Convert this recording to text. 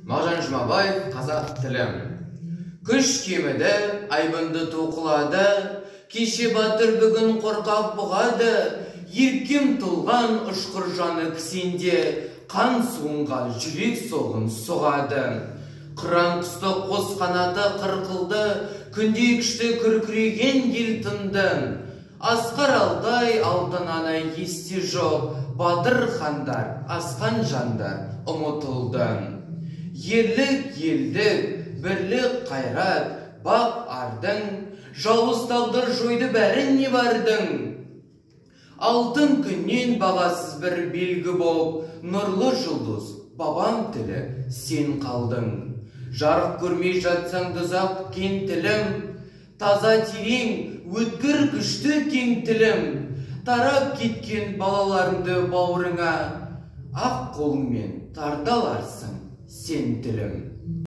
Мағжан Жұмабаев, қазақ тілім. Күш кемеді, айбынды тоқылады, кеше батыр бүгін қорқақ бұғады, еркем тұлған ұшқыр жаны кісенде, қан суынға жүрек соғын соғады. Қыран құсты қос қанаты қырқылды, күнде күшті күркіреген ел тынды. Асқар Алтай алтынаны есте жоқ, батыр хандар, асқан жандар ұмытылды. Ерлік, елдік, бірлік, қайрат, бақ ардың, жауыз тағдыр жойды бәрін не бардың. Алтын күннен бағасыз бір белгі боп, нұрлы жұлдыз, бабам тілі, сен қалдың. Жарық көрмей жатсаң дұзақ кен тілім, таза терең, өткір күшті кең тілім. Тарап кеткен балаларыңды бауырыңа, ақ қолыңмен тарталарсың сен тілім.